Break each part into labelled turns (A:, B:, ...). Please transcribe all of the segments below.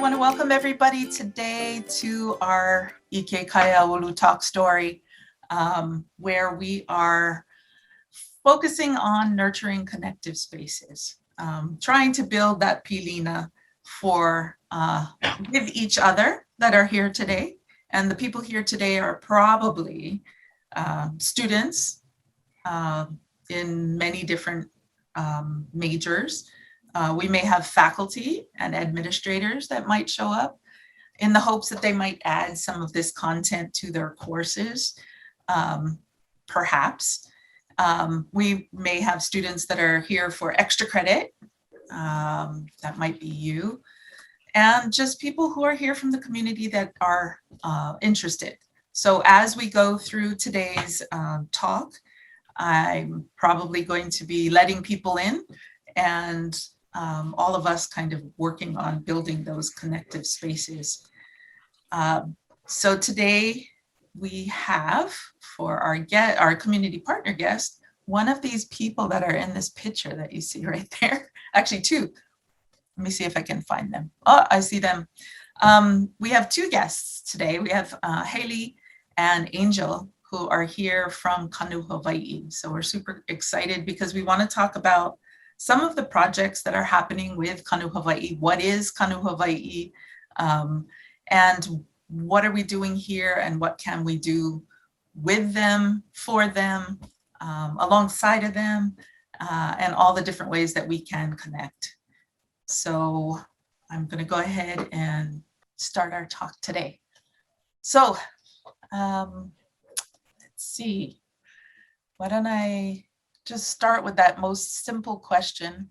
A: want to welcome everybody today to our Ike Kaiaulu Talk Story, where we are focusing on nurturing connective spaces, trying to build that pilina for with each other that are here today. And the people here today are probably students in many different majors. We may have faculty and administrators that might show up in the hopes that they might add some of this content to their courses, perhaps. We may have students that are here for extra credit, that might be you, and just people who are here from the community that are interested. So as we go through today's talk, I'm probably going to be letting people in and all of us kind of working on building those connective spaces. So today we have for our community partner guest, one of these people that are in this picture that you see right there, actually two. Let me see if I can find them. Oh, I see them. We have two guests today. We have Haley and Angel, who are here from Kanu Hawaii. So we're super excited because we want to talk about some of the projects that are happening with Kanu Hawaii. What is Kanu Hawaii? And what are we doing here? And what can we do with them, for them, alongside of them, and all the different ways that we can connect. So I'm going to go ahead and start our talk today. So let's see. Why don't I just start with that most simple question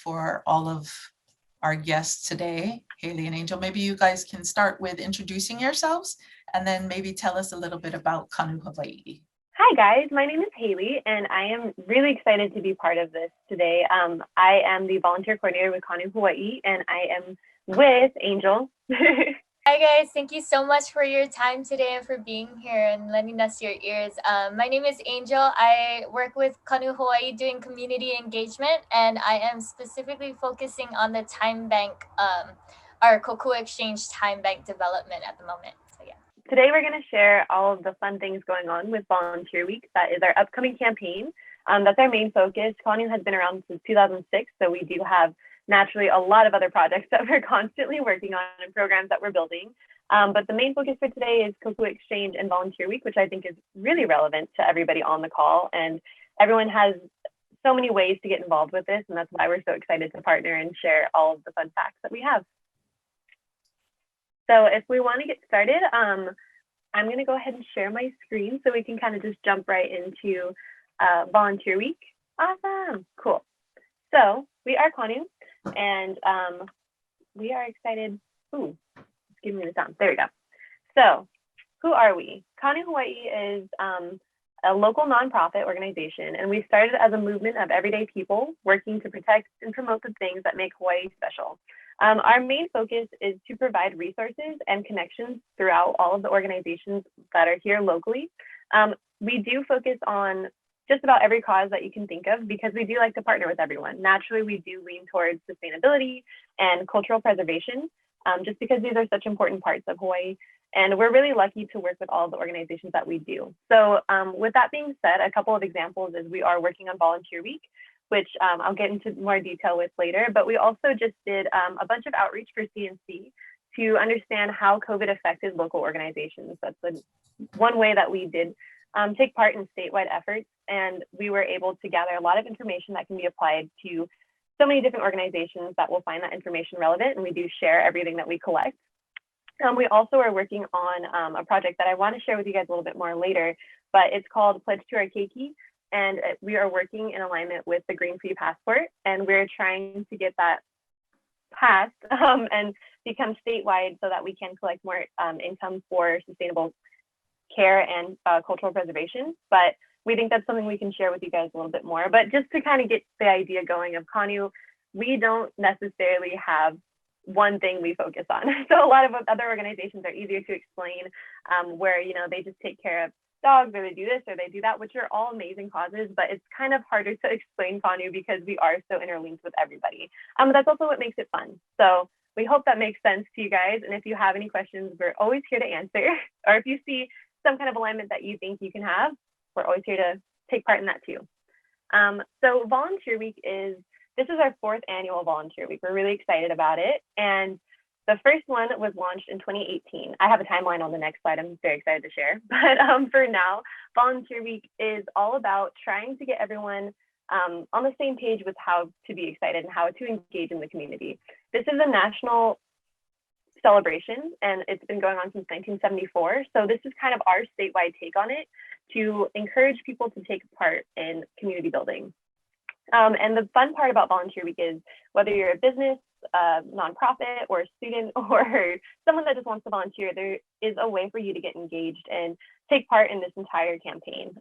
A: for all of our guests today, Haley and Angel. Maybe you guys can start with introducing yourselves and then maybe tell us a little bit about Kanu Hawaii.
B: Hi guys, my name is Haley and I am really excited to be part of this today. I am the volunteer coordinator with Kanu Hawaii and I am with Angel.
C: Hi guys, thank you so much for your time today and for being here and lending us your ears. My name is Angel. I work with Kanu Hawaii doing community engagement, and I am specifically focusing on the time bank, our Koku Exchange time bank development at the moment. So yeah.
B: Today we're going to share all of the fun things going on with Volunteer Week. That is our upcoming campaign. That's our main focus. Kanu has been around since 2006, so we do have naturally a lot of other projects that we're constantly working on and programs that we're building. But the main focus for today is Koku Exchange and Volunteer Week, which I think is really relevant to everybody on the call. And everyone has so many ways to get involved with this. And that's why we're so excited to partner and share all of the fun facts that we have. So if we want to get started, I'm going to go ahead and share my screen so we can kind of just jump right into Volunteer Week. Awesome. Cool. So we are Kanu. And we are excited. Ooh, it's giving me the sound. There we go. So who are we? Kanu Hawaii is a local nonprofit organization, and we started as a movement of everyday people working to protect and promote the things that make Hawaii special. Our main focus is to provide resources and connections throughout all of the organizations that are here locally. We do focus on just about every cause that you can think of because we do like to partner with everyone. Naturally, we do lean towards sustainability and cultural preservation, just because these are such important parts of Hawaii. And we're really lucky to work with all the organizations that we do. So with that being said, a couple of examples is we are working on Volunteer Week, which I'll get into more detail with later. But we also just did a bunch of outreach for CNC to understand how COVID affected local organizations. That's one way that we did take part in statewide efforts, and we were able to gather a lot of information that can be applied to so many different organizations that will find that information relevant, and we do share everything that we collect. We also are working on a project that I want to share with you guys a little bit more later, but it's called Pledge to Our Keiki, and we are working in alignment with the Green Free Passport, and we're trying to get that passed and become statewide so that we can collect more income for sustainable care and cultural preservation. But we think that's something we can share with you guys a little bit more. But just to kind of get the idea going of Kanu, we don't necessarily have one thing we focus on. So a lot of other organizations are easier to explain, where, you know, they just take care of dogs, or they do this or they do that, which are all amazing causes, but it's kind of harder to explain Kanu because we are so interlinked with everybody. That's also what makes it fun. So we hope that makes sense to you guys. And if you have any questions, we're always here to answer. Or if you see some kind of alignment that you think you can have, we're always here to take part in that too. So Volunteer Week this is our 4th annual Volunteer Week. We're really excited about it. And the first one was launched in 2018. I have a timeline on the next slide I'm very excited to share. But for now, Volunteer Week is all about trying to get everyone on the same page with how to be excited and how to engage in the community. This is a national celebration, and it's been going on since 1974. So this is kind of our statewide take on it to encourage people to take part in community building. And the fun part about Volunteer Week is whether you're a business, nonprofit, or a student, or someone that just wants to volunteer, there is a way for you to get engaged and take part in this entire campaign.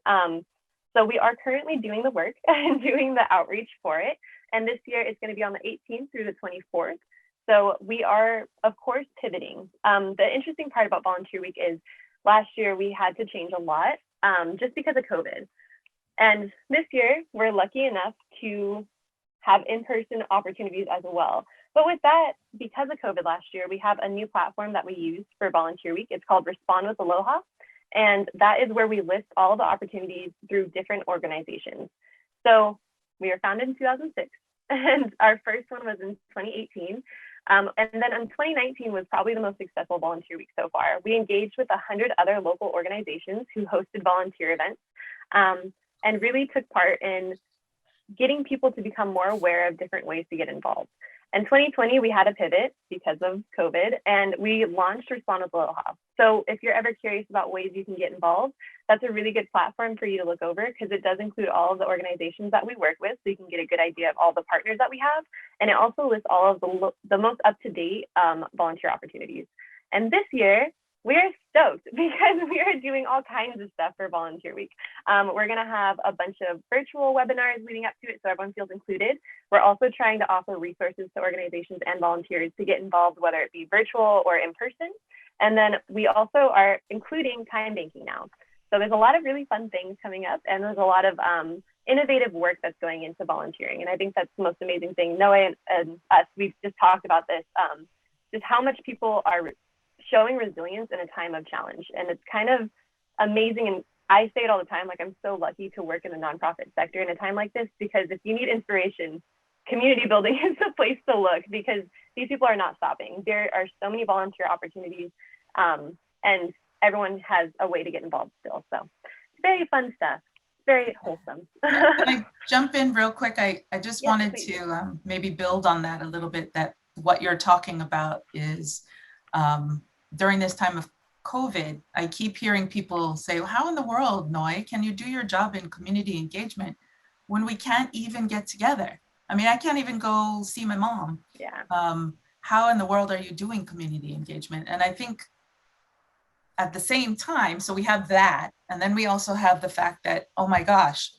B: So we are currently doing the work and doing the outreach for it. And this year it's going to be on the 18th through the 24th. So we are, of course, pivoting. The interesting part about Volunteer Week is last year we had to change a lot just because of COVID. And this year we're lucky enough to have in-person opportunities as well. But with that, because of COVID last year, we have a new platform that we use for Volunteer Week. It's called Respond with Aloha. And that is where we list all the opportunities through different organizations. So we were founded in 2006, and our first one was in 2018. And then in 2019 was probably the most successful Volunteer Week so far. We engaged with 100 other local organizations who hosted volunteer events and really took part in getting people to become more aware of different ways to get involved. In 2020, we had a pivot because of COVID, and we launched Respond with Aloha. So if you're ever curious about ways you can get involved, that's a really good platform for you to look over because it does include all of the organizations that we work with, so you can get a good idea of all the partners that we have. And it also lists all of the most up-to-date volunteer opportunities. And this year, we are stoked because we are doing all kinds of stuff for Volunteer Week. We're going to have a bunch of virtual webinars leading up to it so everyone feels included. We're also trying to offer resources to organizations and volunteers to get involved, whether it be virtual or in person. And then we also are including time banking now. So there's a lot of really fun things coming up, and there's a lot of innovative work that's going into volunteering. And I think that's the most amazing thing. Noah and us, we've just talked about this, just how much people are showing resilience in a time of challenge. And it's kind of amazing. And I say it all the time, like I'm so lucky to work in the nonprofit sector in a time like this, because if you need inspiration, community building is the place to look because these people are not stopping. There are so many volunteer opportunities and everyone has a way to get involved still. So it's very fun stuff, very wholesome.
A: Can I jump in real quick? I just wanted
B: please.
A: to maybe build on that a little bit, that what you're talking about is during this time of COVID, I keep hearing people say, well, how in the world, Noi, can you do your job in community engagement when we can't even get together? I mean, I can't even go see my mom.
B: Yeah.
A: How in the world are you doing community engagement? And I think at the same time, so we have that, and then we also have the fact that, oh my gosh,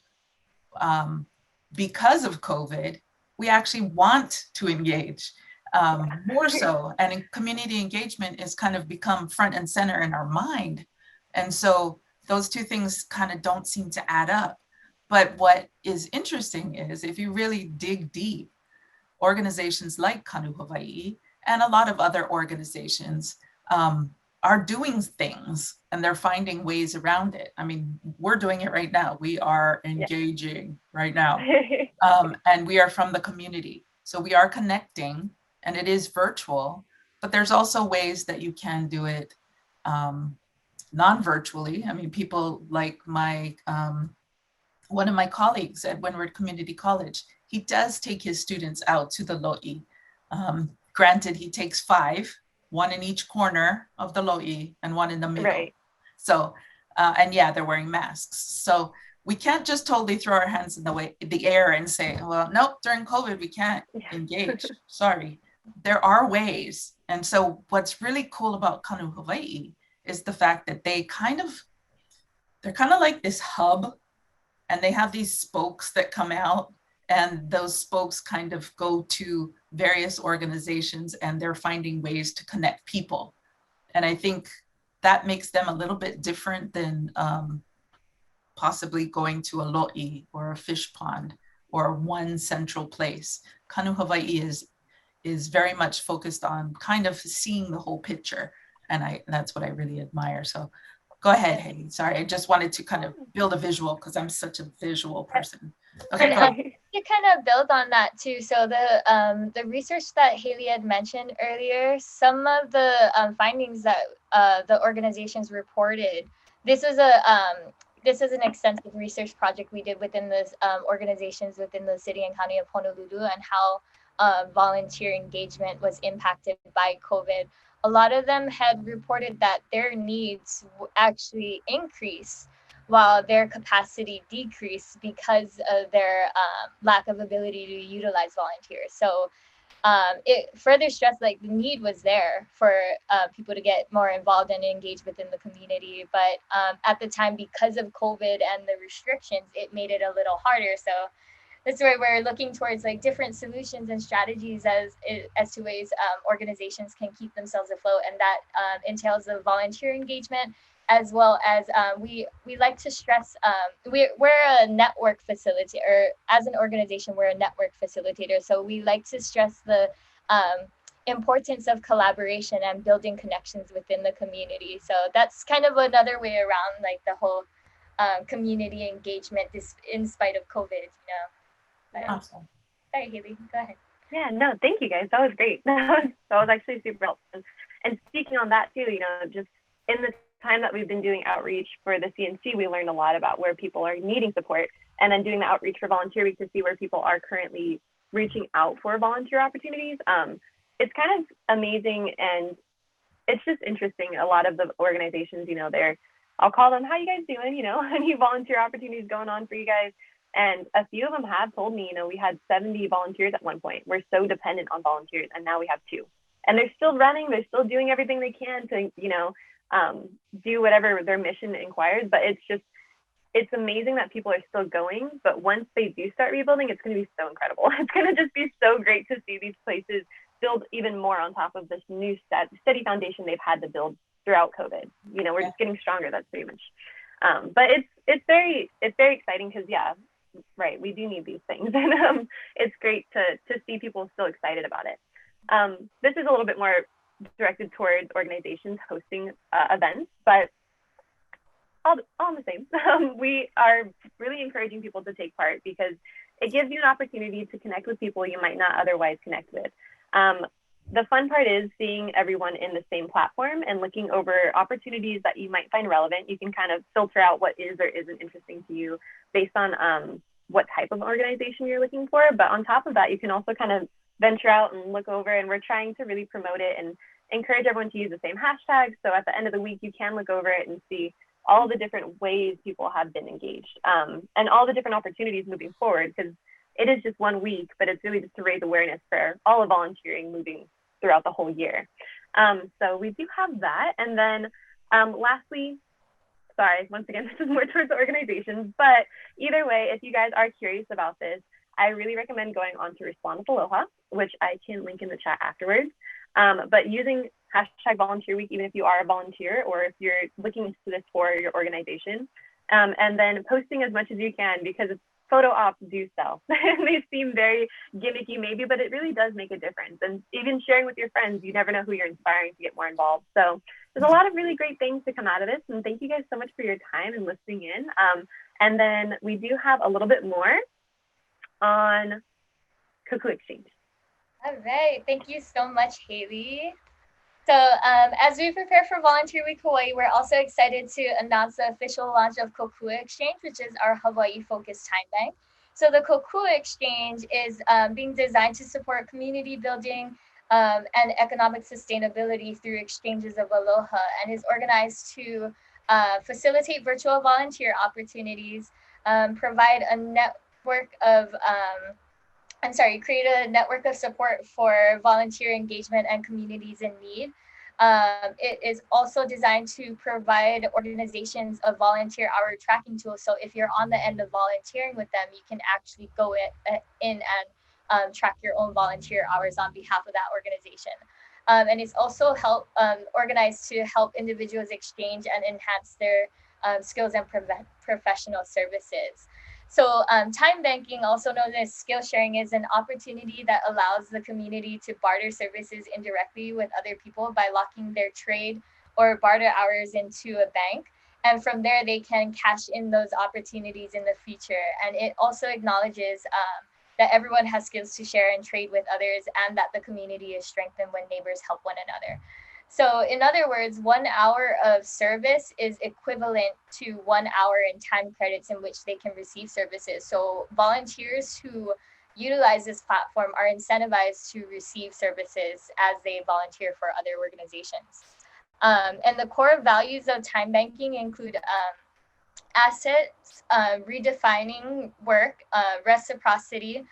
A: because of COVID, we actually want to engage. More so, and in community engagement is kind of become front and center in our mind. And so those two things kind of don't seem to add up. But what is interesting is if you really dig deep, organizations like Kanu Hawaii and a lot of other organizations are doing things and they're finding ways around it. I mean, we're doing it right now. We are engaging right now. And we are from the community. So we are connecting. And it is virtual, but there's also ways that you can do it non-virtually. I mean, people like one of my colleagues at Windward Community College, he does take his students out to the lo'i. Granted, he takes 5, 1 in each corner of the lo'i and 1 in the middle. Right. So, and yeah, they're wearing masks. So we can't just totally throw our hands in the air and say, well, nope, during COVID, we can't engage, sorry. There are ways. And so what's really cool about Kanu Hawaii is the fact that they're kind of like this hub, and they have these spokes that come out, and those spokes kind of go to various organizations, and they're finding ways to connect people. And I think that makes them a little bit different than possibly going to a lo'i or a fish pond or one central place. Kanu Hawaii is is very much focused on kind of seeing the whole picture. And that's what I really admire. So go ahead, Haley. Sorry, I just wanted to kind of build a visual because I'm such a visual person. Okay,
C: and
A: go ahead.
C: to kind of build on that too, so the research that Haley had mentioned earlier, some of the findings that the organizations reported, this is an extensive research project we did within the organizations within the city and county of Honolulu, and how volunteer engagement was impacted by COVID. A lot of them had reported that their needs actually increased while their capacity decreased because of their lack of ability to utilize volunteers. So it further stressed like the need was there for people to get more involved and engage within the community. But at the time, because of COVID and the restrictions, it made it a little harder. So that's where we're looking towards like different solutions and strategies as to ways organizations can keep themselves afloat, and that entails the volunteer engagement, as well as we like to stress we're a network facilitator, or as an organization we're a network facilitator, so we like to stress the importance of collaboration and building connections within the community. So that's kind of another way around like the whole community engagement in spite of COVID, you know. But,
A: Awesome.
C: sorry, Haley, go ahead.
B: Yeah, no, thank you guys. That was great. That was actually super helpful. And speaking on that too, you know, just in the time that we've been doing outreach for the CNC, we learned a lot about where people are needing support, and then doing the outreach for Volunteer Week to see where people are currently reaching out for volunteer opportunities. It's kind of amazing, and it's just interesting. A lot of the organizations, you know, I'll call them, how you guys doing? You know, any volunteer opportunities going on for you guys? And a few of them have told me, you know, we had 70 volunteers at one point. We're so dependent on volunteers, and now we have 2. And they're still running, they're still doing everything they can to, you know, do whatever their mission inquires. But it's amazing that people are still going. But once they do start rebuilding, it's going to be so incredible. It's going to just be so great to see these places build even more on top of this new steady foundation they've had to build throughout COVID. You know, we're just getting stronger. That's pretty much. But it's very exciting because, yeah, right, we do need these things, and it's great to see people still excited about it. This is a little bit more directed towards organizations hosting events, but all the same. We are really encouraging people to take part because it gives you an opportunity to connect with people you might not otherwise connect with. The fun part is seeing everyone in the same platform and looking over opportunities that you might find relevant. You can kind of filter out what is or isn't interesting to you based on what type of organization you're looking for. But on top of that, you can also kind of venture out and look over, and we're trying to really promote it and encourage everyone to use the same hashtag. So at the end of the week, you can look over it and see all the different ways people have been engaged, and all the different opportunities moving forward, because it is just 1 week, but it's really just to raise awareness for all of volunteering moving throughout the whole year. So we do have that. And then lastly, sorry, once again, this is more towards the organizations, but either way, if you guys are curious about this, I really recommend going on to Respond with Aloha, which I can link in the chat afterwards. But using hashtag Volunteer Week, even if you are a volunteer or if you're looking into this for your organization, and then posting as much as you can, because photo ops do sell. They seem very gimmicky maybe, but it really does make a difference. And even sharing with your friends, you never know who you're inspiring to get more involved. So there's a lot of really great things to come out of this. And thank you guys so much for your time and listening in. And then we do have a little bit more on Kuku Exchange.
C: All right, thank you so much, Haley. So as we prepare for Volunteer Week Hawaii, we're also excited to announce the official launch of Kokua Exchange, which is our Hawaii-focused time bank. So the Kokua Exchange is being designed to support community building and economic sustainability through exchanges of aloha, and is organized to facilitate virtual volunteer opportunities, provide a network of create a network of support for volunteer engagement and communities in need. It is also designed to provide organizations a volunteer hour tracking tool. So if you're on the end of volunteering with them, you can actually go in and track your own volunteer hours on behalf of that organization. And it's also organized to help individuals exchange and enhance their skills and professional services. So time banking, also known as skill sharing, is an opportunity that allows the community to barter services indirectly with other people by locking their trade or barter hours into a bank. And from there, they can cash in those opportunities in the future. And it also acknowledges that everyone has skills to share and trade with others, and that the community is strengthened when neighbors help one another. So in other words, 1 hour of service is equivalent to 1 hour in time credits in which they can receive services. So volunteers who utilize this platform are incentivized to receive services as they volunteer for other organizations. And the core values of time banking include assets, redefining work, reciprocity,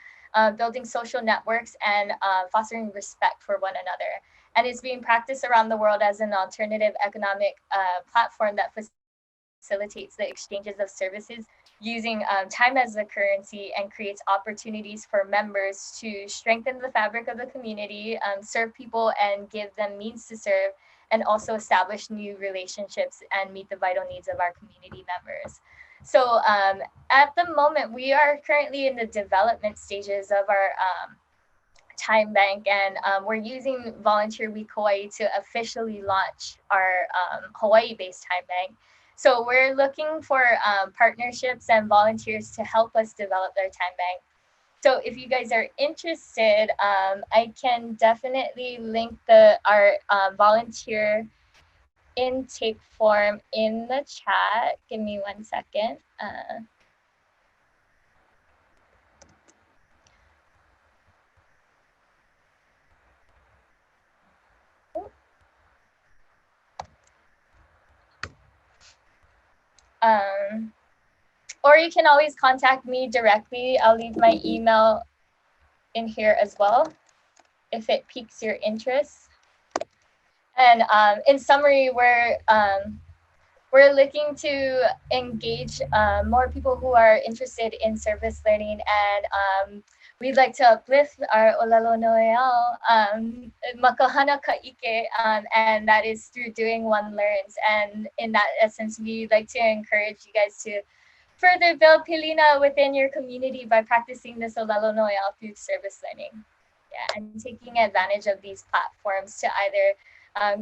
C: building social networks, and fostering respect for one another. And it's being practiced around the world as an alternative economic platform that facilitates the exchanges of services using time as a currency, and creates opportunities for members to strengthen the fabric of the community, serve people and give them means to serve, and also establish new relationships and meet the vital needs of our community members. So at the moment, we are currently in the development stages of our time bank, and we're using Volunteer Week Hawaii to officially launch our Hawaii-based time bank. So we're looking for partnerships and volunteers to help us develop their time bank. So if you guys are interested, I can definitely link our volunteer intake form in the chat. Give me 1 second. Or you can always contact me directly. I'll leave my email in here as well if it piques your interest. And in summary, we're looking to engage more people who are interested in service learning, and we'd like to uplift our Olelo Noeao, Makahana Ka'ike, and that is through doing one learns. And in that essence, we'd like to encourage you guys to further build pilina within your community by practicing this Olelo Noeao through service learning. Yeah, and taking advantage of these platforms to either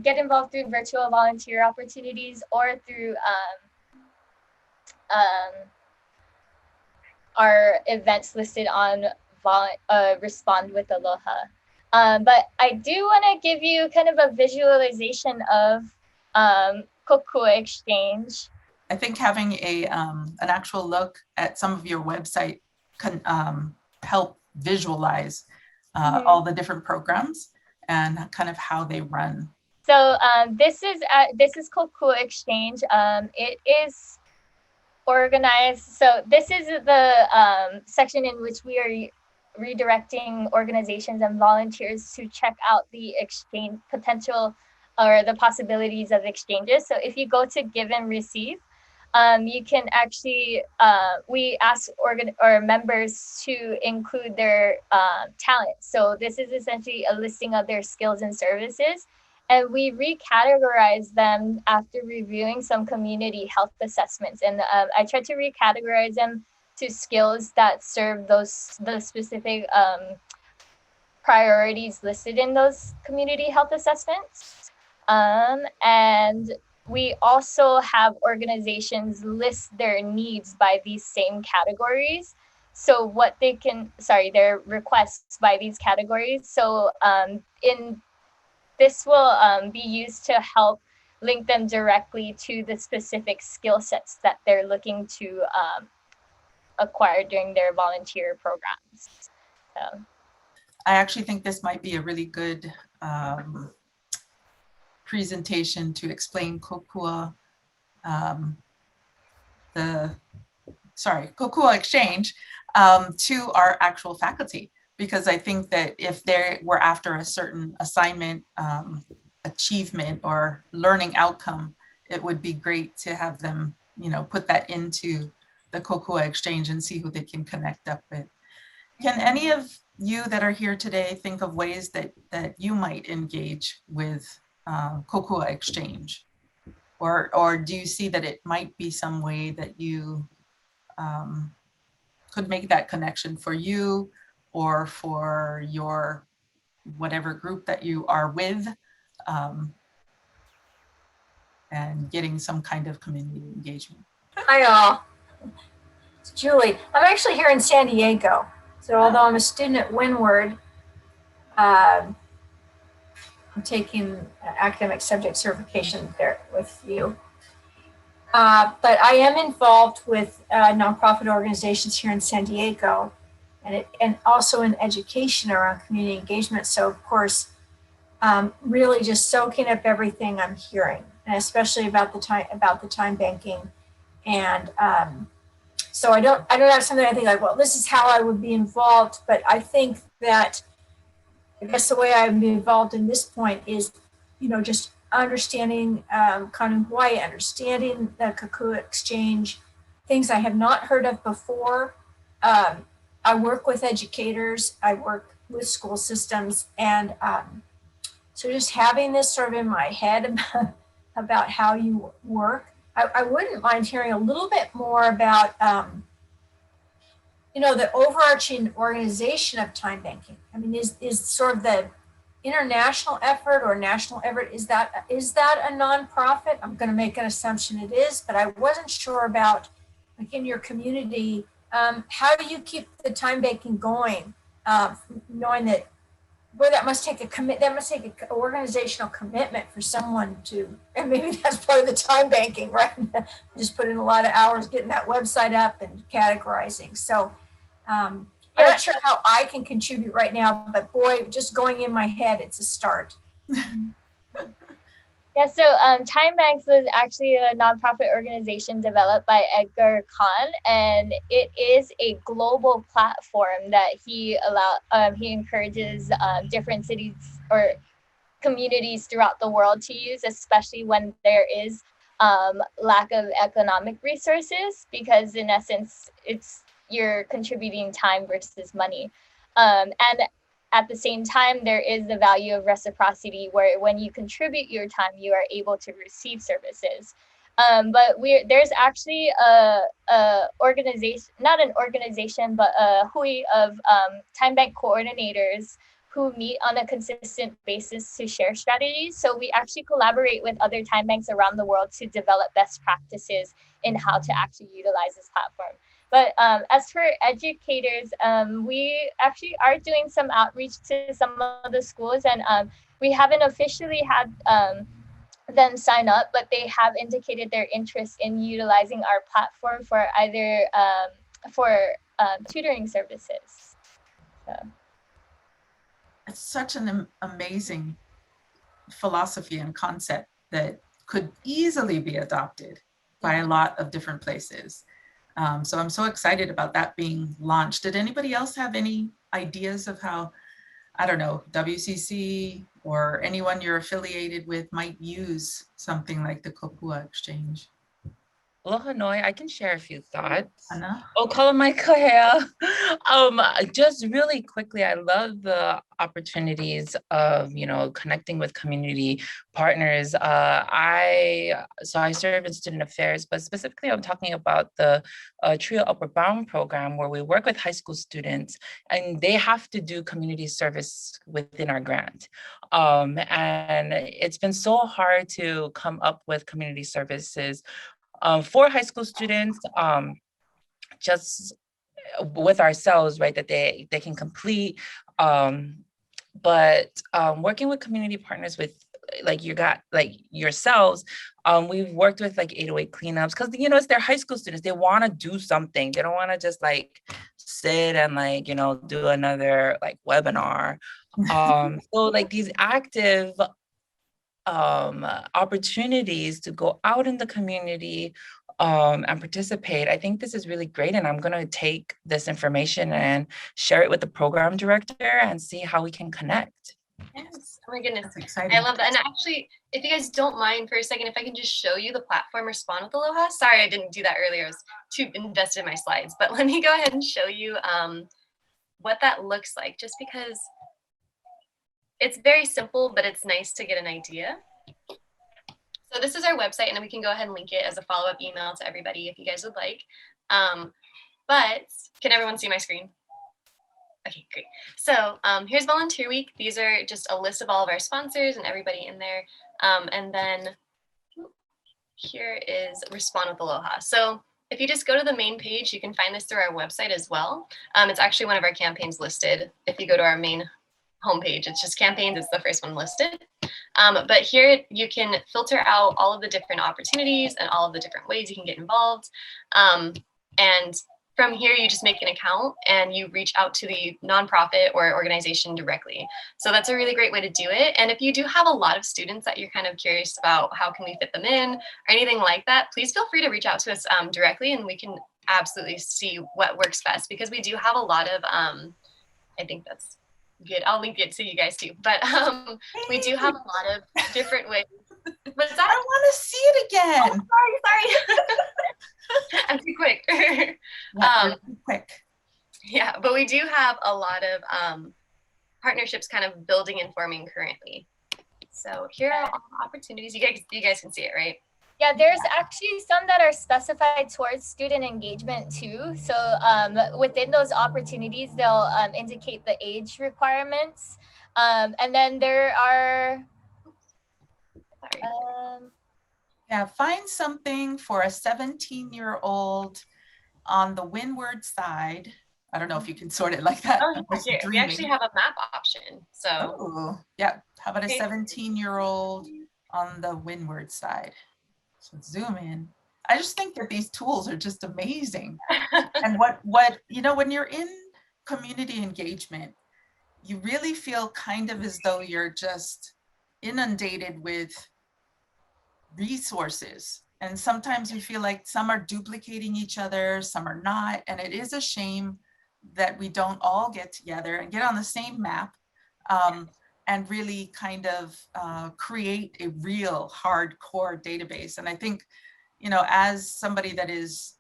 C: get involved through virtual volunteer opportunities or through our events listed on Respond with Aloha. But I do want to give you kind of a visualization of kokua exchange.
A: I think having an actual look at some of your website can help visualize all the different programs and kind of how they run.
C: So this is kokua exchange. It is organized. So this is the section in which we are redirecting organizations and volunteers to check out the exchange potential or the possibilities of exchanges. So if you go to give and receive, you can actually, we ask members to include their talents. So this is essentially a listing of their skills and services. And we recategorize them after reviewing some community health assessments. And I tried to recategorize them to skills that serve the specific priorities listed in those community health assessments. And we also have organizations list their needs by these same categories. So what they can, their requests by these categories. So this will be used to help link them directly to the specific skill sets that they're looking to acquire during their volunteer programs. So.
A: I actually think this might be a really good presentation to explain kokua, kokua exchange to our actual faculty. Because I think that if they were after a certain assignment, achievement, or learning outcome, it would be great to have them, put that into the kokua exchange and see who they can connect up with. Can any of you that are here today think of ways that you might engage with kokua exchange? Or do you see that it might be some way that you could make that connection for you or for your whatever group that you are with, and getting some kind of community engagement.
D: Hi all, it's Julie. I'm actually here in San Diego. So although I'm a student at Windward, I'm taking academic subject certification there with you. But I am involved with nonprofit organizations here in San Diego, and also in education around community engagement. So of course, really just soaking up everything I'm hearing, and especially about the time banking. And so I don't have something I think like, well, this is how I would be involved. But I think that, I guess the way I'm involved in this point is, just understanding Kanu Hawaii, understanding the Kaku exchange, things I have not heard of before. I work with educators, I work with school systems, and so just having this sort of in my head about how you work. I wouldn't mind hearing a little bit more about, the overarching organization of time banking. I mean, is sort of the international effort or national effort, is that a nonprofit? I'm going to make an assumption it is, but I wasn't sure about, like, in your community, how do you keep the time banking going, knowing that, boy, that must take an organizational commitment for someone to, and maybe that's part of the time banking, right? Just put in a lot of hours getting that website up and categorizing. So I'm not sure how I can contribute right now, but boy, just going in my head, it's a start.
C: Yeah, so Time Banks was actually a nonprofit organization developed by Edgar Kahn, and it is a global platform that he encourages different cities or communities throughout the world to use, especially when there is lack of economic resources, because in essence, you're contributing time versus money. And at the same time, there is the value of reciprocity, where when you contribute your time, you are able to receive services. But there's actually a organization, not an organization, but a hui of time bank coordinators who meet on a consistent basis to share strategies. So we actually collaborate with other time banks around the world to develop best practices in how to actually utilize this platform. But as for educators, we actually are doing some outreach to some of the schools, and we haven't officially had them sign up, but they have indicated their interest in utilizing our platform for either tutoring services. So.
A: It's such an amazing philosophy and concept that could easily be adopted by a lot of different places. So I'm so excited about that being launched. Did anybody else have any ideas of how, I don't know, WCC or anyone you're affiliated with might use something like the Kopua Exchange?
E: Aloha Noi, I can share a few thoughts.
A: Anna?
E: Kalamai just really quickly, I love the opportunities of, connecting with community partners. I serve in student affairs, but specifically I'm talking about the Trio Upward Bound program, where we work with high school students and they have to do community service within our grant. And it's been so hard to come up with community services for high school students, just with ourselves, right, that they can complete. But working with community partners with yourselves, we've worked with 808 cleanups, because it's their high school students. They want to do something. They don't want to just sit and do another webinar. So these active opportunities to go out in the community and participate. I think this is really great, and I'm going to take this information and share it with the program director and see how we can connect.
F: Yes. Oh my goodness.
A: That's exciting.
F: I love that. And actually, if you guys don't mind for a second, if I can just show you the platform Respond with Aloha. Sorry, I didn't do that earlier. I was too invested in my slides, but let me go ahead and show you what that looks like, just because it's very simple, but it's nice to get an idea. So this is our website, and we can go ahead and link it as a follow-up email to everybody if you guys would like. But Can everyone see my screen? Okay, great. So here's Volunteer Week. These are just a list of all of our sponsors and everybody in there. And then here is Respond with Aloha. So if you just go to the main page, you can find this through our website as well. It's actually one of our campaigns listed. If you go to our main homepage, it's just campaigns, it's the first one listed. But here you can filter out all of the different opportunities and all of the different ways you can get involved. And from here, you just make an account and you reach out to the nonprofit or organization directly. So that's a really great way to do it. And if you do have a lot of students that you're kind of curious about how can we fit them in or anything like that, please feel free to reach out to us directly and we can absolutely see what works best, because we do have a lot of, I think that's good. I'll link it to you guys too. But we do have a lot of different ways. What's that?
A: I want to see it again.
F: Oh, sorry. I'm too quick.
A: Yeah, too quick.
F: Yeah, but we do have a lot of partnerships kind of building and forming currently. So here are all the opportunities. You guys can see it, right?
C: Yeah, there's actually some that are specified towards student engagement too. So within those opportunities, they'll indicate the age requirements. And then there are,
A: Yeah, find something for a 17-year-old on the windward side. I don't know if you can sort it like that.
F: Oh, yeah, we actually have a map option. So
A: oh, yeah, how about a 17-year-old on the windward side? So zoom in. I just think that these tools are just amazing. And what you know, when you're in community engagement, you really feel kind of as though you're just inundated with resources. And sometimes you feel like some are duplicating each other, some are not. And it is a shame that we don't all get together and get on the same map and really kind of create a real hardcore database. And I think, you know, as somebody that is,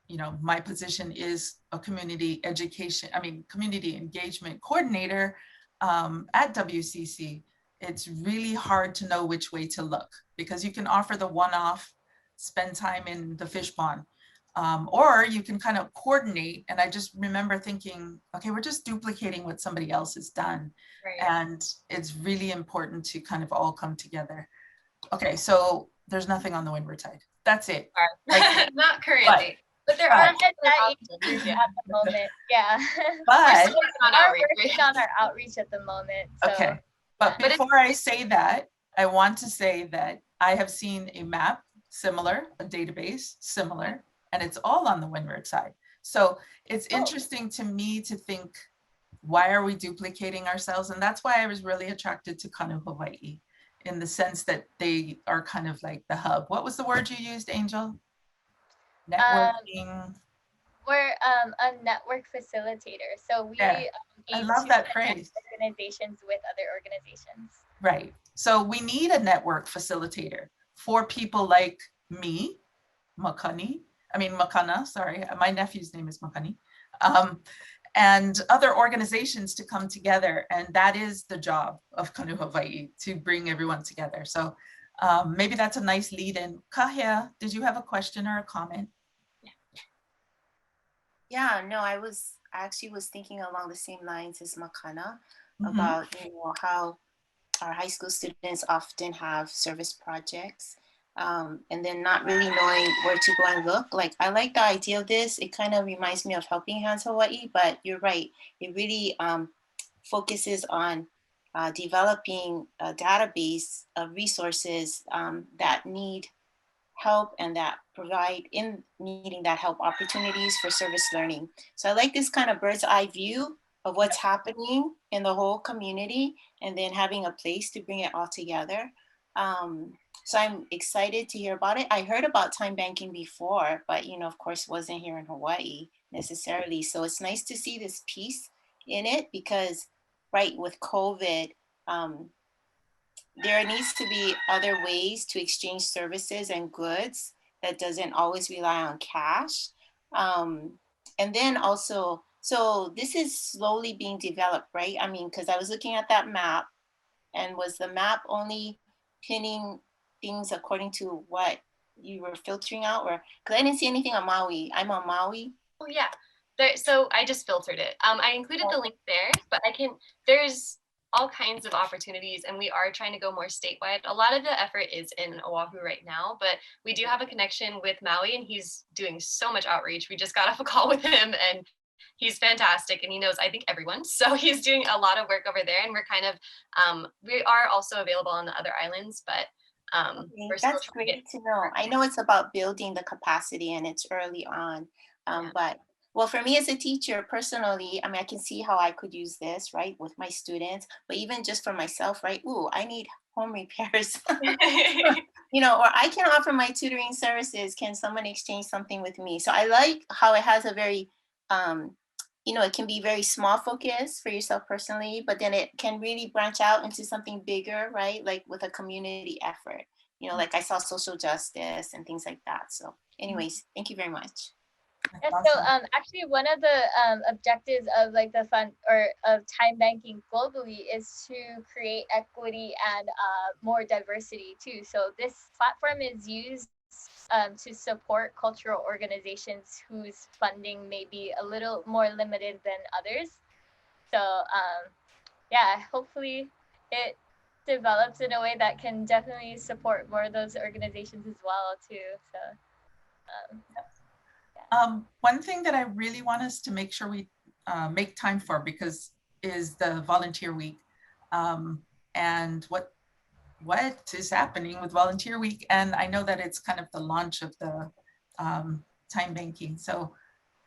A: you know, my position is a community engagement coordinator at WCC, it's really hard to know which way to look, because you can offer the one-off, spend time in the fish pond, or you can kind of coordinate. And I just remember thinking, okay, we're just duplicating what somebody else has done. Right. And it's really important to kind of all come together. Okay, so there's nothing on the windward side. That's it.
F: Like, not currently. But there are at
C: the moment. Yeah.
A: But
C: we're working on our outreach at the moment. So.
A: Okay. But before I say that, I want to say that I have seen a map similar, a database similar, and it's all on the windward side. So it's interesting to me to think, why are we duplicating ourselves? And that's why I was really attracted to Kanu Hawaii, in the sense that they are kind of like the hub. What was the word you used, Angel? Networking.
C: We're a network facilitator. So we
A: I love that phrase.
C: Organizations with other organizations.
A: Right. So we need a network facilitator for people like me, Makana, sorry. My nephew's name is Makani. And other organizations to come together. And that is the job of Kanu Hawaii, to bring everyone together. So maybe that's a nice lead in. Kahea, did you have a question or a comment?
G: Yeah, no, I actually was thinking along the same lines as Makana about, you know, how our high school students often have service projects and then not really knowing where to go and look. Like, I like the idea of this. It kind of reminds me of Helping Hands Hawaii, but you're right. It really focuses on developing a database of resources that need help and that provide in needing that help opportunities for service learning. So I like this kind of bird's eye view of what's happening in the whole community and then having a place to bring it all together. So I'm excited to hear about it. I heard about time banking before, but, you know, of course, wasn't here in Hawaii necessarily. So it's nice to see this piece in it because, right, with COVID, there needs to be other ways to exchange services and goods that doesn't always rely on cash. And then also, so this is slowly being developed, right? I mean, because I was looking at that map, and was the map only pinning things according to what you were filtering out? Or, because I didn't see anything on Maui. I'm on Maui.
F: Oh yeah. So I just filtered it. I included the link there, but there's all kinds of opportunities, and we are trying to go more statewide. A lot of the effort is in Oahu right now, but we do have a connection with Maui, and he's doing so much outreach. We just got off a call with him, and he's fantastic, and he knows, I think, everyone. So he's doing a lot of work over there, and we're kind of, we are also available on the other islands, but
G: Okay,
F: we're still
G: that's
F: trying to
G: great to know. I know it's about building the capacity and it's early on, but well, for me as a teacher personally, I mean, I can see how I could use this, right, with my students, but even just for myself, right? Ooh, I need home repairs, you know, or I can offer my tutoring services. Can someone exchange something with me? So I like how it has a very, you know, it can be very small focus for yourself personally, but then it can really branch out into something bigger, right? Like with a community effort, you know, like I saw social justice and things like that. So anyways, thank you very much.
C: Yeah, so actually one of the objectives of like the fund or of time banking globally is to create equity and more diversity too. So this platform is used to support cultural organizations whose funding may be a little more limited than others. So yeah, hopefully it develops in a way that can definitely support more of those organizations as well too. So
A: one thing that I really want us to make sure we make time for, because is the volunteer week, and what is happening with volunteer week. And I know that it's kind of the launch of the time banking. So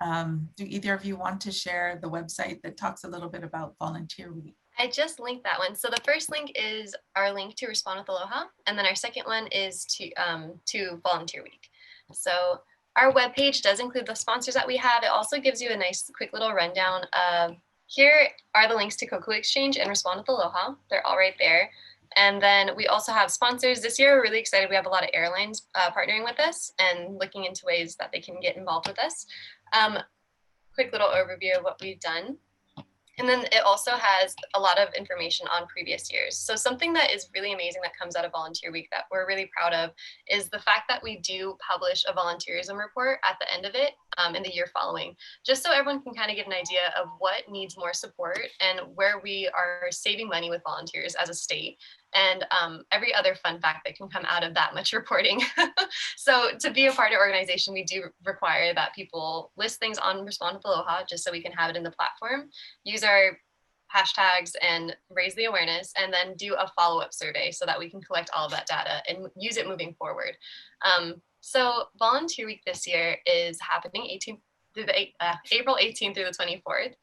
A: do either of you want to share the website that talks a little bit about volunteer week?
F: I just linked that one. So the first link is our link to Respond with Aloha, and then our second one is to Volunteer Week. So our webpage does include the sponsors that we have. It also gives you a nice quick little rundown of, here are the links to Koku Exchange and Respond with Aloha. They're all right there. And then we also have sponsors. This year, we're really excited. We have a lot of airlines partnering with us and looking into ways that they can get involved with us. Quick little overview of what we've done. And then it also has a lot of information on previous years. So something that is really amazing that comes out of Volunteer Week that we're really proud of is the fact that we do publish a volunteerism report at the end of it in the year following, just so everyone can kind of get an idea of what needs more support and where we are saving money with volunteers as a state, and every other fun fact that can come out of that much reporting. So to be a part of our organization, we do require that people list things on Respond with Aloha, just so we can have it in the platform, use our hashtags and raise the awareness, and then do a follow-up survey so that we can collect all of that data and use it moving forward. So Volunteer Week this year is happening April 18th through the 24th.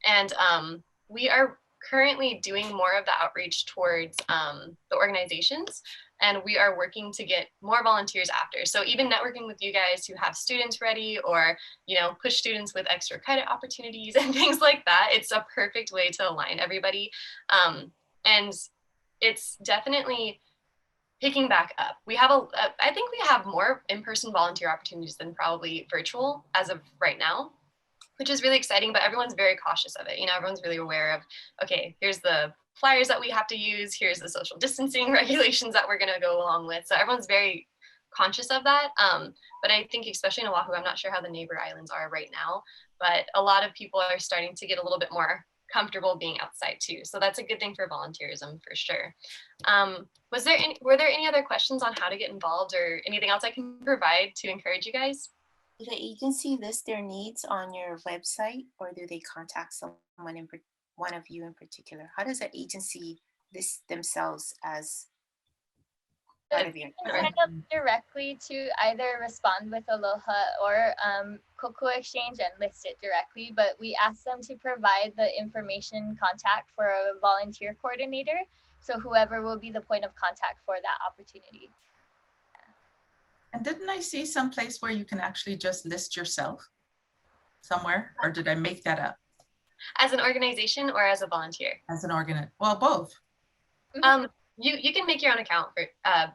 F: And we are currently doing more of the outreach towards the organizations, and we are working to get more volunteers after. So even networking with you guys who have students ready, or, you know, push students with extra credit opportunities and things like that. It's a perfect way to align everybody. And it's definitely picking back up. We have I think we have more in-person volunteer opportunities than probably virtual as of right now, which is really exciting, but everyone's very cautious of it. You know, everyone's really aware of, okay, here's the flyers that we have to use, here's the social distancing regulations that we're gonna go along with. So everyone's very conscious of that. But I think especially in Oahu, I'm not sure how the neighbor islands are right now, but a lot of people are starting to get a little bit more comfortable being outside too. So that's a good thing for volunteerism for sure. Were there any other questions on how to get involved or anything else I can provide to encourage you guys?
G: Do the agency list their needs on your website, or do they contact someone one of you in particular? How does the agency list themselves as part of your?
C: Sign up directly to either Respond with Aloha or Koku Exchange and list it directly, but we ask them to provide the information contact for a volunteer coordinator, so whoever will be the point of contact for that opportunity.
A: And didn't I see some place where you can actually just list yourself somewhere, or did I make that up?
F: As an organization or as a volunteer?
A: As an well, both.
F: You can make your own account for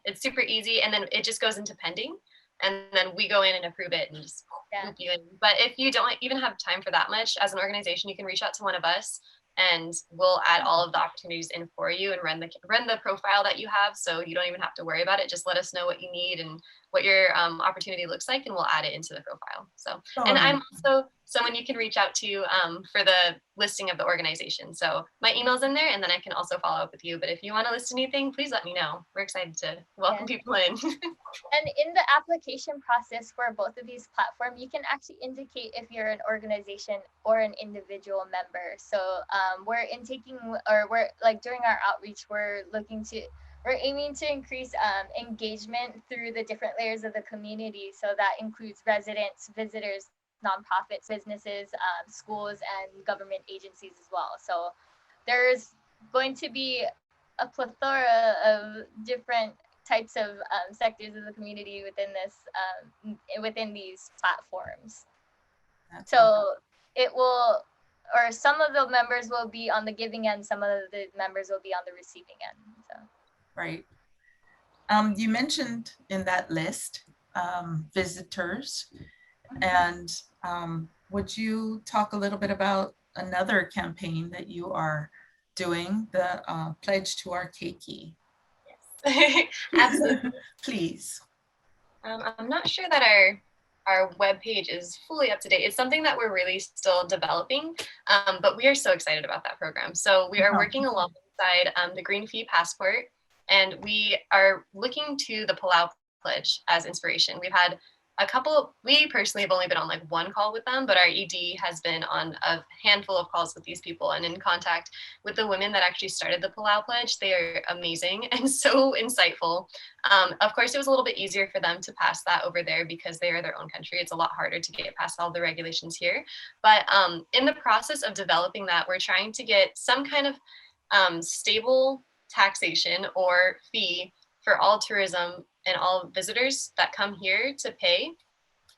F: it's super easy, and then it just goes into pending, and then we go in and approve it and just loop you in. But if you don't even have time for that much, as an organization, you can reach out to one of us, and we'll add all of the opportunities in for you and run the profile that you have, so you don't even have to worry about it. Just let us know what you need and what your opportunity looks like, and we'll add it into the profile. So, and I'm also someone you can reach out to for the listing of the organization. So my email's in there, and then I can also follow up with you. But if you want to list anything, please let me know. We're excited to welcome people in.
C: And in the application process for both of these platforms, you can actually indicate if you're an organization or an individual member. So we're intaking, or we're like during our outreach, we're aiming to increase engagement through the different layers of the community. So that includes residents, visitors, nonprofits, businesses, schools, and government agencies as well. So there's going to be a plethora of different types of sectors of the community within this, within these platforms.
A: That's
C: So
A: awesome.
C: it will, or some of the members will be on the giving end, some of the members will be on the receiving end. So.
A: Right. You mentioned in that list visitors, and would you talk a little bit about another campaign that you are doing, the Pledge to Our Keiki?
F: Yes, absolutely.
A: Please.
F: I'm not sure that our webpage is fully up to date. It's something that we're really still developing, but we are so excited about that program. So we are working alongside the Green Fee Passport, and we are looking to the Palau Pledge as inspiration. We've had a couple, we personally have only been on like one call with them, but our ED has been on a handful of calls with these people and in contact with the women that actually started the Palau Pledge. They are amazing and so insightful. Of course, it was a little bit easier for them to pass that over there because they are their own country. It's a lot harder to get past all the regulations here. But in the process of developing that, we're trying to get some kind of stable taxation or fee for all tourism and all visitors that come here to pay.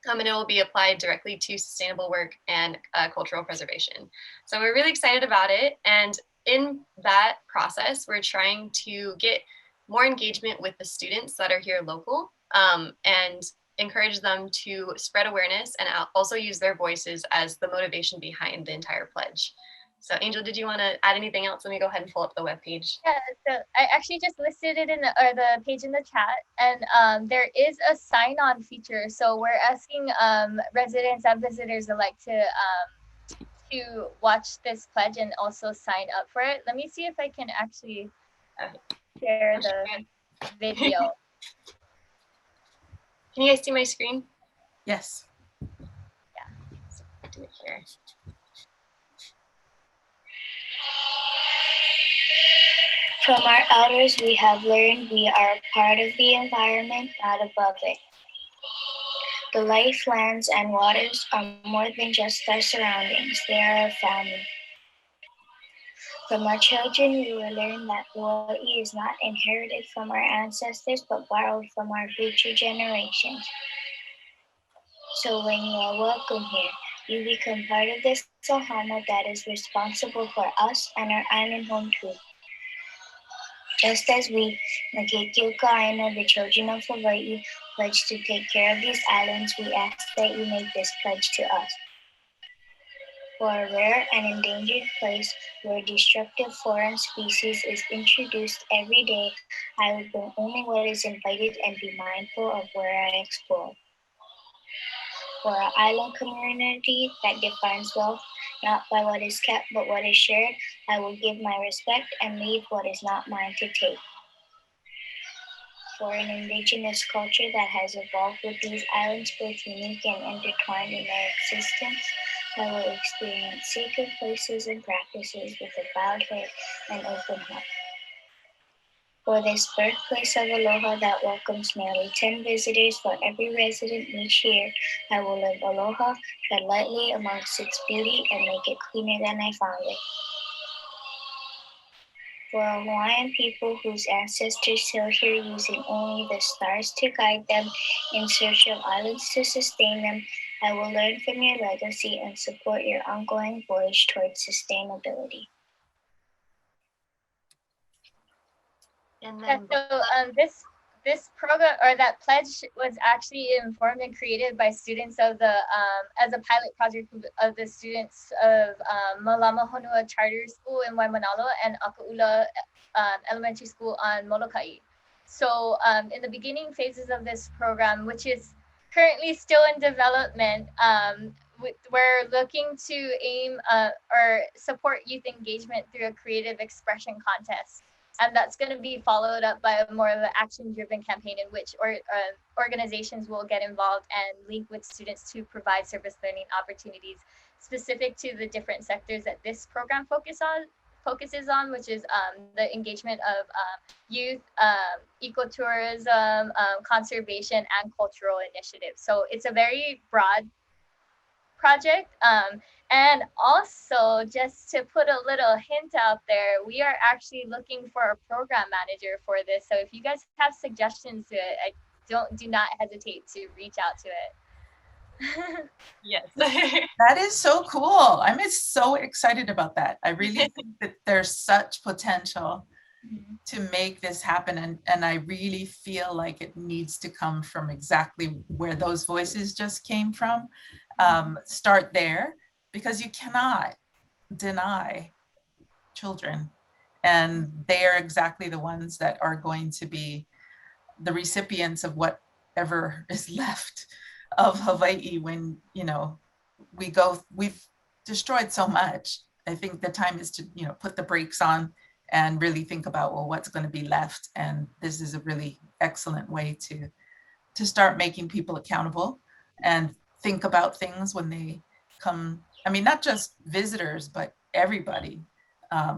F: And it will be applied directly to sustainable work and cultural preservation. So we're really excited about it. And in that process, we're trying to get more engagement with the students that are here local and encourage them to spread awareness and also use their voices as the motivation behind the entire pledge. So Angel, did you want to add anything else? Let me go ahead and pull up the webpage.
C: Yeah, so I actually just listed it in the page in the chat, and there is a sign-on feature. So we're asking residents and visitors alike to watch this pledge and also sign up for it. Let me see if I can actually share the video.
F: Can you guys see my screen?
A: Yes.
C: Yeah.
F: So I'll do it here.
H: From our elders, we have learned we are a part of the environment, not above it. The life, lands, and waters are more than just our surroundings. They are our family. From our children, we will learn that Hawaiʻi is not inherited from our ancestors, but borrowed from our future generations. So when you are welcome here, you become part of this ohana that is responsible for us and our island home too. Just as we, Makeke Kaina, the children of Hawaiʻi, pledge to take care of these islands, we ask that you make this pledge to us. For a rare and endangered place where destructive foreign species is introduced every day, I will bring only what is invited and be mindful of where I explore. For our island community that defines wealth not by what is kept but what is shared, I will give my respect and leave what is not mine to take. For an indigenous culture that has evolved with these islands both unique and intertwined in their existence, I will experience sacred places and practices with a bowed head and open heart. For this birthplace of aloha that welcomes nearly 10 visitors for every resident each year, I will live aloha, tread lightly amongst its beauty, and make it cleaner than I found it. For a Hawaiian people whose ancestors sailed here using only the stars to guide them in search of islands to sustain them, I will learn from your legacy and support your ongoing voyage towards sustainability.
F: And
C: Yeah,
F: then
C: so this program, or that pledge, was actually informed and created by students of the as a pilot project of the students of Malama Honua Charter School in Waimanalo and Akaula Elementary School on Molokai. So in the beginning phases of this program, which is currently still in development, we're looking to aim or support youth engagement through a creative expression contest. And that's going to be followed up by more of an action-driven campaign in which organizations will get involved and link with students to provide service learning opportunities specific to the different sectors that this program focuses on, which is the engagement of youth, ecotourism, conservation, and cultural initiatives. So it's a very broad project. And also, just to put a little hint out there, we are actually looking for a program manager for this. So if you guys have suggestions to it, do not hesitate to reach out to it.
F: Yes.
A: That is so cool. I'm so excited about that. I really think that there's such potential to make this happen. And I really feel like it needs to come from exactly where those voices just came from. Start there, because you cannot deny children. And they are exactly the ones that are going to be the recipients of whatever is left of Hawaii when, you know, we've destroyed so much. I think the time is to, you know, put the brakes on and really think about, well, what's going to be left. And this is a really excellent way to start making people accountable and think about things when they come. I mean, not just visitors, but everybody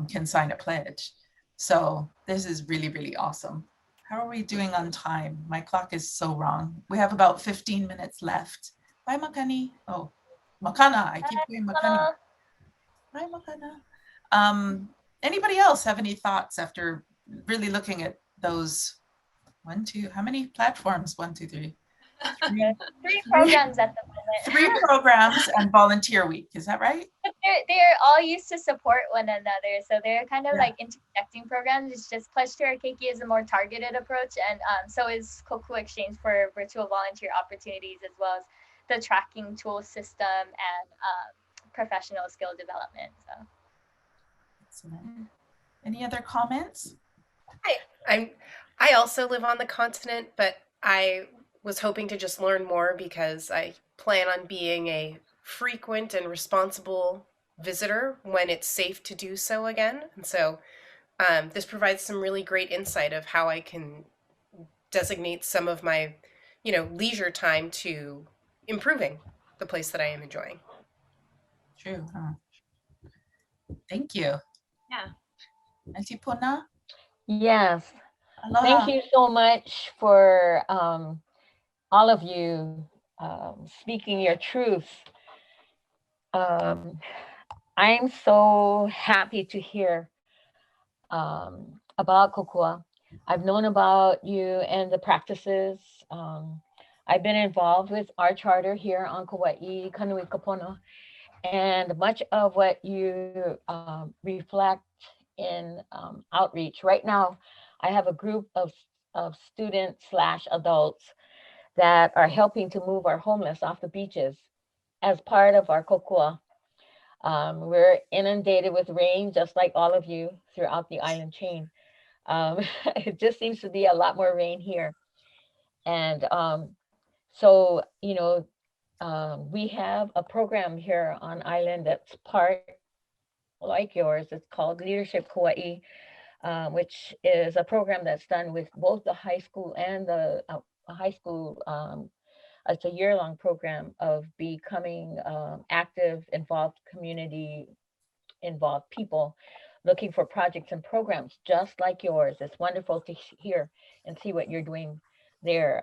A: can sign a pledge. So this is really, really awesome. How are we doing on time? My clock is so wrong. We have about 15 minutes left. Bye, Makani. Oh, Makana. I keep saying Makani. Bye, Makana. Anybody else have any thoughts after really looking at those how many platforms? 1, 2, 3.
C: Three programs at the moment.
A: 3 programs and volunteer week. Is that right?
C: They're all used to support one another. So they're kind of
A: Yeah.
C: like interconnecting programs. It's just Pledge to Our Keiki is a more targeted approach. And so is Koku Exchange for virtual volunteer opportunities, as well as the tracking tool system and professional skill development. So.
A: Excellent. Any other comments?
I: I also live on the continent, but I was hoping to just learn more because I plan on being a frequent and responsible visitor when it's safe to do so again. And so this provides some really great insight of how I can designate some of my, you know, leisure time to improving the place that I am enjoying.
A: True. Huh? Thank you.
F: Yeah.
A: Auntie Puna?
J: Yes.
A: Aloha.
J: Thank you so much for all of you speaking your truth. I'm so happy to hear about Kokua. I've known about you and the practices. I've been involved with our charter here on Kauai, Kanu Kapono, and much of what you reflect in outreach. Right now, I have a group of students / adults that are helping to move our homeless off the beaches as part of our kokua. We're inundated with rain, just like all of you throughout the island chain. It just seems to be a lot more rain here. And so, you know, we have a program here on island that's part like yours. It's called Leadership Kauai, which is a program that's done with both the high school and the high school. It's a year-long program of becoming active, involved, community-involved people looking for projects and programs just like yours. It's wonderful to hear and see what you're doing there.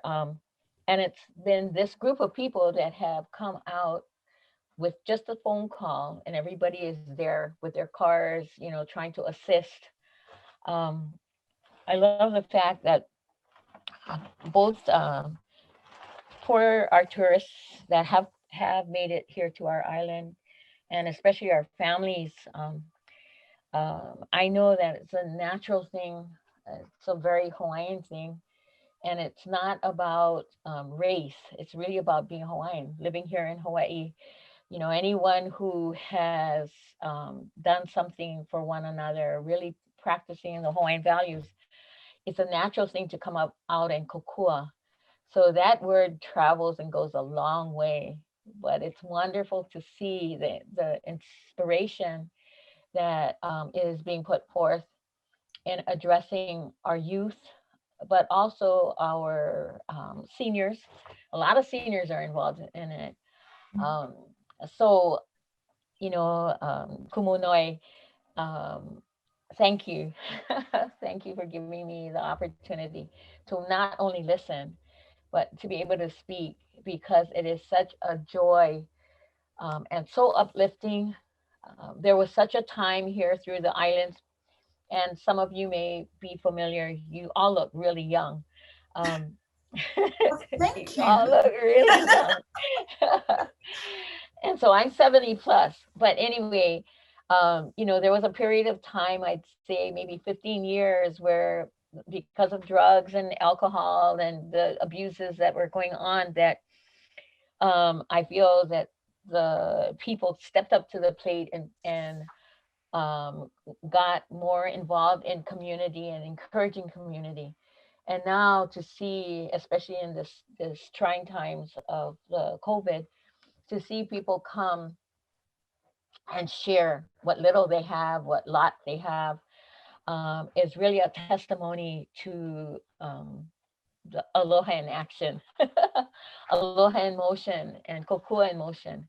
J: And it's been this group of people that have come out with just a phone call, and everybody is there with their cars, you know, trying to assist. I love the fact that both for our tourists that have made it here to our island, and especially our families, I know that it's a natural thing. It's a very Hawaiian thing. And it's not about race. It's really about being Hawaiian, living here in Hawaii. You know, anyone who has done something for one another, really practicing the Hawaiian values, it's a natural thing to come out and kokua. So that word travels and goes a long way but it's wonderful to see the inspiration that is being put forth in addressing our youth, but also our seniors. A lot of seniors are involved in it. Um, so, Kumunoi, thank you. Thank you for giving me the opportunity to not only listen, but to be able to speak, because it is such a joy and so uplifting. There was such a time here through the islands, and some of you may be familiar. You all look really young. Um,
A: Thank
J: you all
A: you.
J: look really young. And so I'm 70 plus. But anyway, there was a period of time, I'd say maybe 15 years, where because of drugs and alcohol and the abuses that were going on, that I feel that the people stepped up to the plate and got more involved in community and encouraging community. And now to see, especially in this trying times of the COVID, to see people come and share what little they have, what lot they have, is really a testimony to the aloha in action, aloha in motion, and kokua in motion.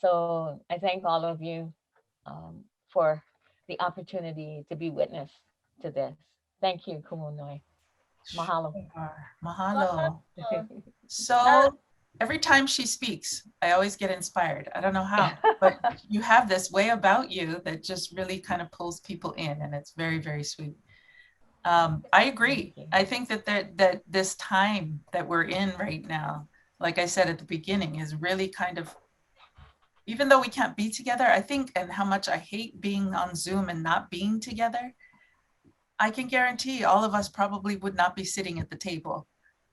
J: So I thank all of you for the opportunity to be witness to this. Thank you, Kumunoi. Mahalo.
A: Sure. Mahalo.
C: Uh,
A: So every time she speaks, I always get inspired. I don't know how, but you have this way about you that just really kind of pulls people in, and it's very, very sweet. I agree. I think that this time that we're in right now, like I said at the beginning, is really kind of, even though we can't be together, I think, and how much I hate being on Zoom and not being together, I can guarantee all of us probably would not be sitting at the table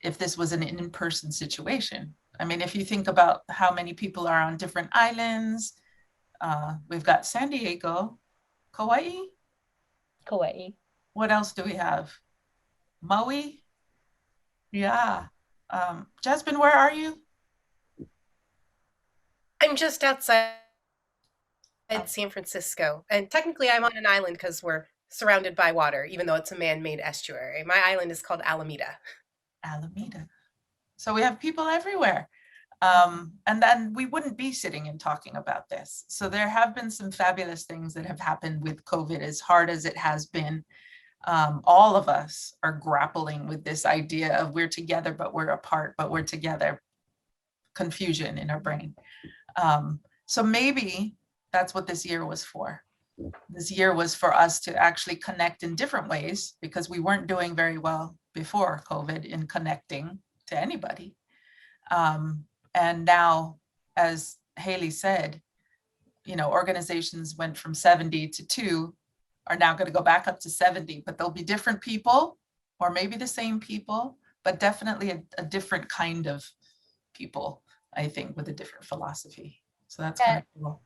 A: if this was an in-person situation. I mean, if you think about how many people are on different islands, we've got San Diego, Kauai.
J: Kauai.
A: What else do we have? Maui? Yeah. Jasmine, where are you?
I: I'm just outside San Francisco. And technically I'm on an island because we're surrounded by water, even though it's a man-made estuary. My island is called Alameda.
A: Alameda. So we have people everywhere. And then we wouldn't be sitting and talking about this. So there have been some fabulous things that have happened with COVID, as hard as it has been. All of us are grappling with this idea of we're together, but we're apart, but we're together. Confusion in our brain. So maybe that's what this year was for. This year was for us to actually connect in different ways, because we weren't doing very well before COVID in connecting to anybody. And now, as Haley said, organizations went from 70 to 2, are now going to go back up to 70, but there'll be different people, or maybe the same people, but definitely a different kind of people, I think, with a different philosophy. So that's kind of cool.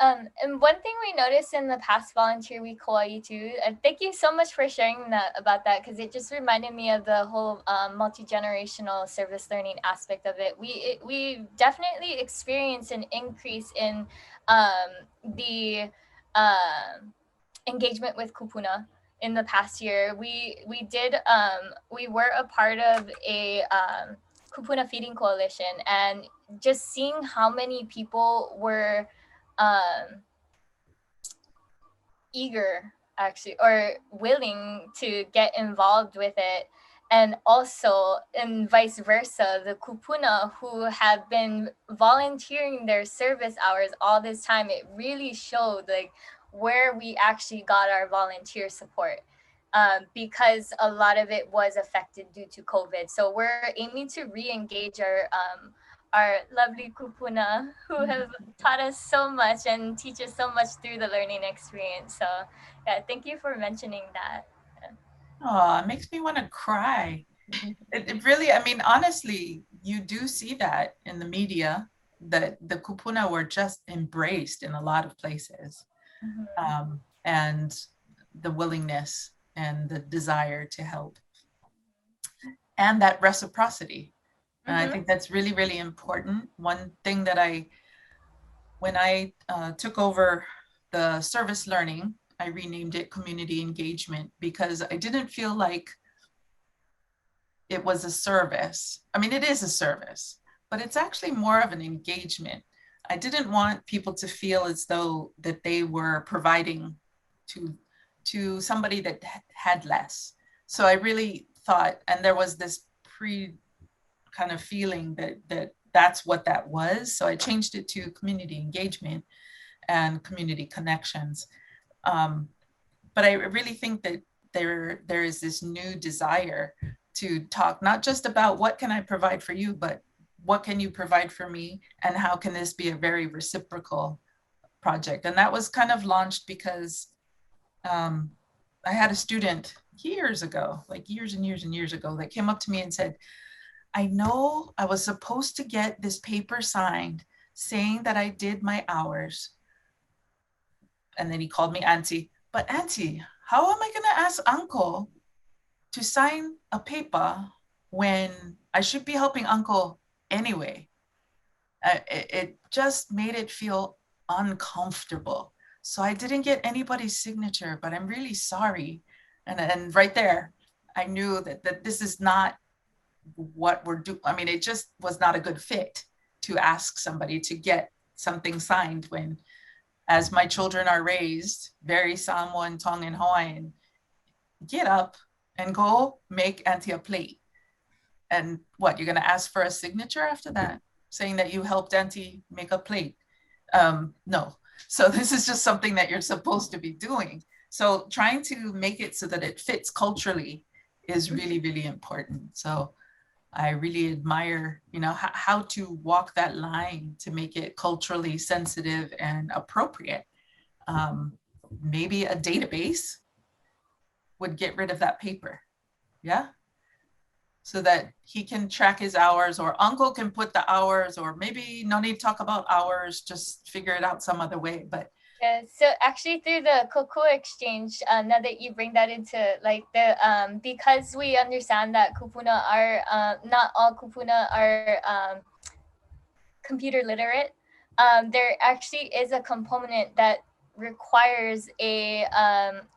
C: And one thing we noticed in the past Volunteer Week Hawaii too, thank you so much for sharing about that, because it just reminded me of the whole multi-generational service learning aspect of it. We definitely experienced an increase in the engagement with kupuna in the past year. We were a part of a kupuna feeding coalition, and just seeing how many people were eager actually, or willing to get involved with it, and also and vice versa, the kupuna who have been volunteering their service hours all this time, it really showed like where we actually got our volunteer support, because a lot of it was affected due to COVID. So we're aiming to re-engage our lovely kupuna who have taught us so much and teach us so much through the learning experience. So yeah, thank you for mentioning that.
A: Oh, it makes me want to cry. It really, I mean, honestly, you do see that in the media, that the kupuna were just embraced in a lot of places. Mm-hmm. And the willingness and the desire to help. And that reciprocity. And I think that's really, really important. One thing that when I took over the service learning, I renamed it community engagement because I didn't feel like it was a service. I mean, it is a service, but it's actually more of an engagement. I didn't want people to feel as though that they were providing to somebody that had less. So I really thought, and there was this kind of feeling that's what that was. So I changed it to community engagement and community connections. But I really think that there is this new desire to talk not just about what can I provide for you, but what can you provide for me, and how can this be a very reciprocal project? And that was kind of launched because I had a student years ago, like years and years and years ago, that came up to me and said, I know I was supposed to get this paper signed saying that I did my hours. And then he called me auntie. But auntie, how am I going to ask uncle to sign a paper when I should be helping uncle anyway? It just made it feel uncomfortable. So I didn't get anybody's signature, but I'm really sorry. And right there, I knew that this is not what we're doing. I mean, it just was not a good fit to ask somebody to get something signed when, as my children are raised, very Samoan, Tongan, Hawaiian, get up and go make auntie a plate. And what, you're gonna ask for a signature after that, saying that you helped auntie make a plate? No. So this is just something that you're supposed to be doing. So trying to make it so that it fits culturally is really, really important. So I really admire, how to walk that line to make it culturally sensitive and appropriate. Maybe a database would get rid of that paper. Yeah. So that he can track his hours, or uncle can put the hours, or maybe no need to talk about hours, just figure it out some other way. But
C: yeah, so actually through the kokua exchange, now that you bring that into like the because we understand that kupuna are not all kupuna are computer literate, there actually is a component that requires a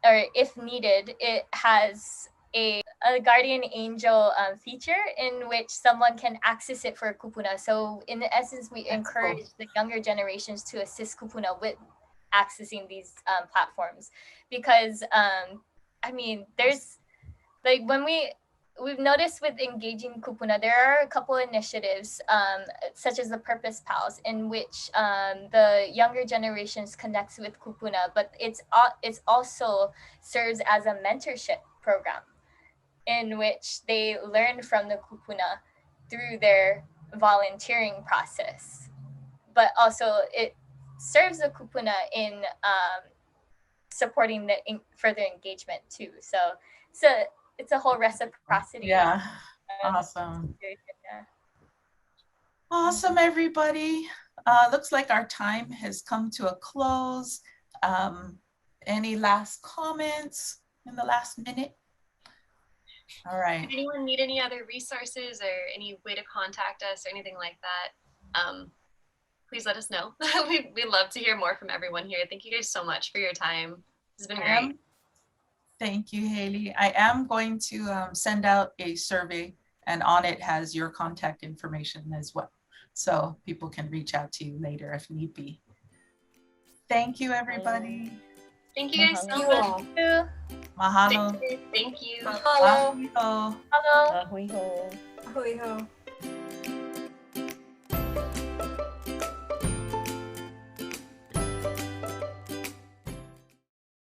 C: or if needed, it has a guardian angel feature in which someone can access it for kupuna. So in essence, we encourage the younger generations to assist kupuna with accessing these platforms, because I mean, there's like when we've noticed with engaging kupuna, there are a couple initiatives such as the Purpose Pals, in which the younger generations connects with kupuna, but it's also serves as a mentorship program in which they learn from the kupuna through their volunteering process, but also it serves the kupuna in supporting the further engagement too. So it's a whole reciprocity.
A: Yeah, awesome.
C: Yeah.
A: Awesome, everybody. Looks like our time has come to a close. Any last comments in the last minute? All right.
F: If anyone need any other resources or any way to contact us or anything like that, please let us know. We love to hear more from everyone here. Thank you guys so much for your time. This has been great.
A: Thank you, Haley. I am going to send out a survey, and on it has your contact information as well, so people can reach out to you later if need be. Thank you, everybody.
F: Thank you guys so much.
A: Mahalo.
F: Thank you.
D: Mahalo.
A: Mahalo.
C: Hello.
J: Ahui ho.
D: Ahui ho.